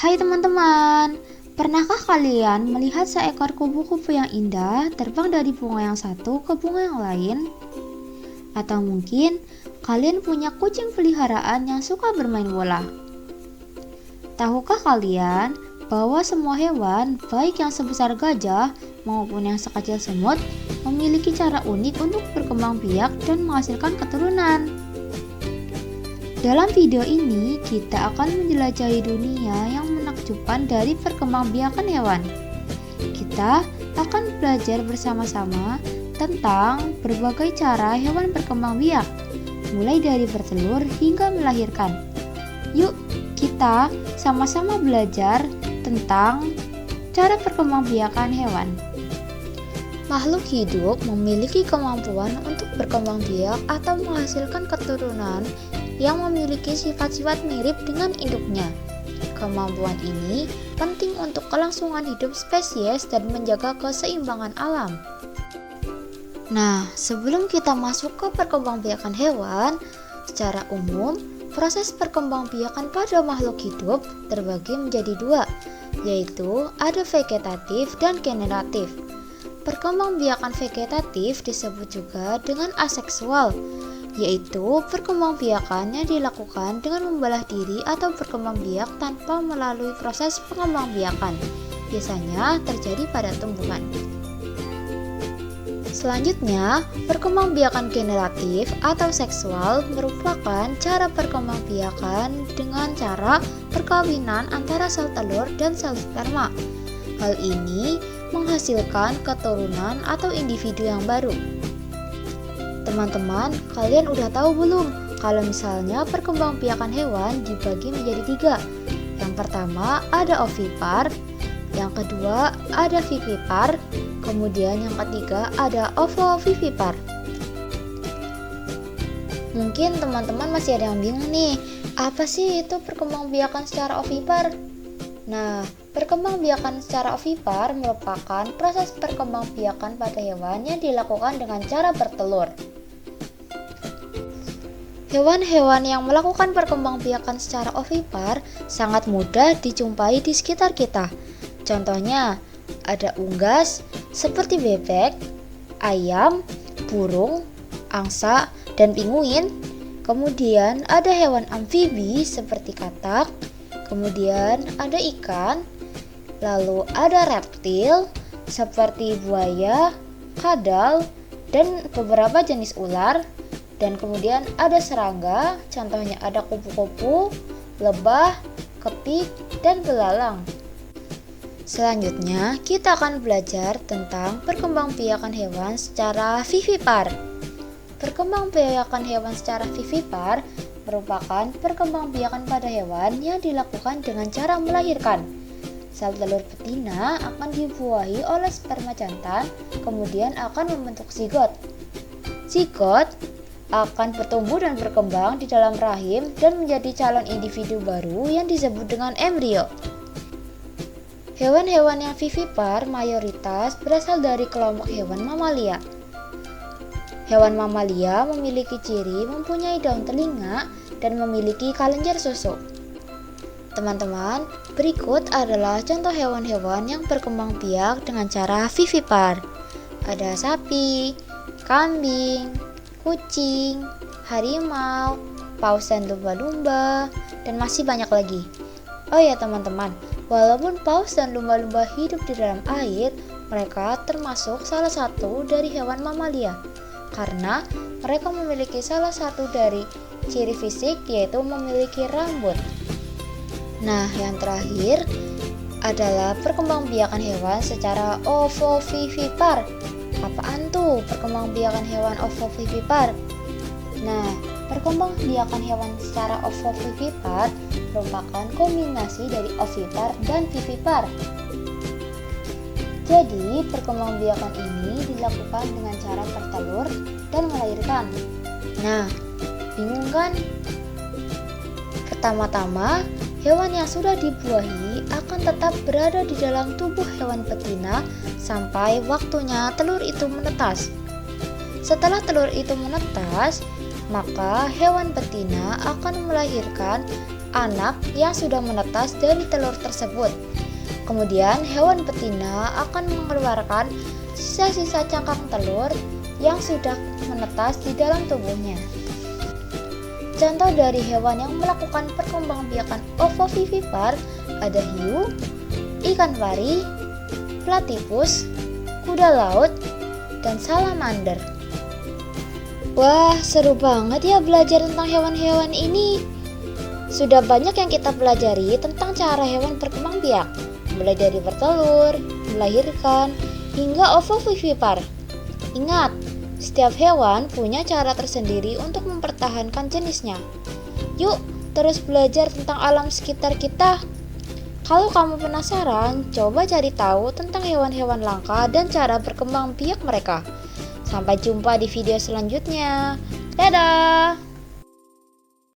Hai teman-teman, pernahkah kalian melihat seekor kupu-kupu yang indah terbang dari bunga yang satu ke bunga yang lain? Atau mungkin kalian punya kucing peliharaan yang suka bermain bola? Tahukah kalian bahwa semua hewan, baik yang sebesar gajah maupun yang sekecil semut, memiliki cara unik untuk berkembang biak dan menghasilkan keturunan? Dalam video ini, kita akan menjelajahi dunia yang menakjubkan dari perkembangbiakan hewan. Kita akan belajar bersama-sama tentang berbagai cara hewan berkembang biak, mulai dari bertelur hingga melahirkan. Yuk, kita sama-sama belajar tentang cara perkembangbiakan hewan. Makhluk hidup memiliki kemampuan untuk berkembang biak atau menghasilkan keturunan yang memiliki sifat-sifat mirip dengan induknya. Kemampuan ini penting untuk kelangsungan hidup spesies dan menjaga keseimbangan alam. Nah, sebelum kita masuk ke perkembangbiakan hewan, secara umum, proses perkembangbiakan pada makhluk hidup terbagi menjadi dua, yaitu ada vegetatif dan generatif. Perkembangbiakan vegetatif disebut juga dengan aseksual, yaitu perkembangbiakan yang dilakukan dengan membelah diri atau berkembang biak tanpa melalui proses pengembangbiakan. Biasanya terjadi pada tumbuhan. Selanjutnya, perkembangbiakan generatif atau seksual merupakan cara perkembangbiakan dengan cara perkawinan antara sel telur dan sel sperma. Hal ini menghasilkan keturunan atau individu yang baru. Teman-teman, kalian udah tahu belum kalau misalnya perkembangbiakan hewan dibagi menjadi tiga? Yang pertama ada ovipar, yang kedua ada vivipar, kemudian yang ketiga ada ovovivipar. Mungkin teman-teman masih ada yang bingung nih, apa sih itu perkembangbiakan secara ovipar? Nah, perkembangbiakan secara ovipar merupakan proses perkembangbiakan pada hewan yang dilakukan dengan cara bertelur. Hewan-hewan yang melakukan perkembangbiakan secara ovipar sangat mudah dijumpai di sekitar kita. Contohnya, ada unggas seperti bebek, ayam, burung, angsa, dan pinguin. Kemudian ada hewan amfibi seperti katak, kemudian ada ikan, lalu ada reptil seperti buaya, kadal, dan beberapa jenis ular. Dan kemudian ada serangga, contohnya ada kupu-kupu, lebah, kepik, dan belalang. Selanjutnya, kita akan belajar tentang perkembangbiakan hewan secara vivipar. Perkembangbiakan hewan secara vivipar merupakan perkembangbiakan pada hewan yang dilakukan dengan cara melahirkan. Sel telur betina akan dibuahi oleh sperma jantan, kemudian akan membentuk zigot. Zigot akan bertumbuh dan berkembang di dalam rahim dan menjadi calon individu baru yang disebut dengan embrio. Hewan-hewan yang vivipar mayoritas berasal dari kelompok hewan mamalia. Hewan mamalia memiliki ciri mempunyai daun telinga dan memiliki kelenjar susu. Teman-teman, berikut adalah contoh hewan-hewan yang berkembang biak dengan cara vivipar. Ada sapi, kambing, kucing, harimau, paus dan lumba-lumba, dan masih banyak lagi. Oh ya teman-teman, walaupun paus dan lumba-lumba hidup di dalam air, mereka termasuk salah satu dari hewan mamalia, karena mereka memiliki salah satu dari ciri fisik yaitu memiliki rambut. Nah, yang terakhir adalah perkembangbiakan hewan secara ovovivipar. Apaan tuh perkembangbiakan hewan ovovivipar? Nah, perkembangbiakan hewan secara ovovivipar merupakan kombinasi dari ovipar dan vivipar. Jadi, perkembangbiakan ini dilakukan dengan cara bertelur dan melahirkan. Nah, bingung kan? Pertama-tama, hewan yang sudah dibuahi akan tetap berada di dalam tubuh hewan betina sampai waktunya telur itu menetas. Setelah telur itu menetas, maka hewan betina akan melahirkan anak yang sudah menetas dari telur tersebut. Kemudian hewan betina akan mengeluarkan sisa-sisa cangkang telur yang sudah menetas di dalam tubuhnya. Contoh dari hewan yang melakukan perkembangbiakan ovovivipar ada hiu, ikan pari, platypus, kuda laut, dan salamander. Wah, seru banget ya belajar tentang hewan-hewan ini. Sudah banyak yang kita pelajari tentang cara hewan berkembang biak, mulai dari bertelur, melahirkan, hingga ovovivipar. Ingat, setiap hewan punya cara tersendiri untuk mempertahankan jenisnya. Yuk, terus belajar tentang alam sekitar kita. Kalau kamu penasaran, coba cari tahu tentang hewan-hewan langka dan cara berkembang biak mereka. Sampai jumpa di video selanjutnya. Dadah!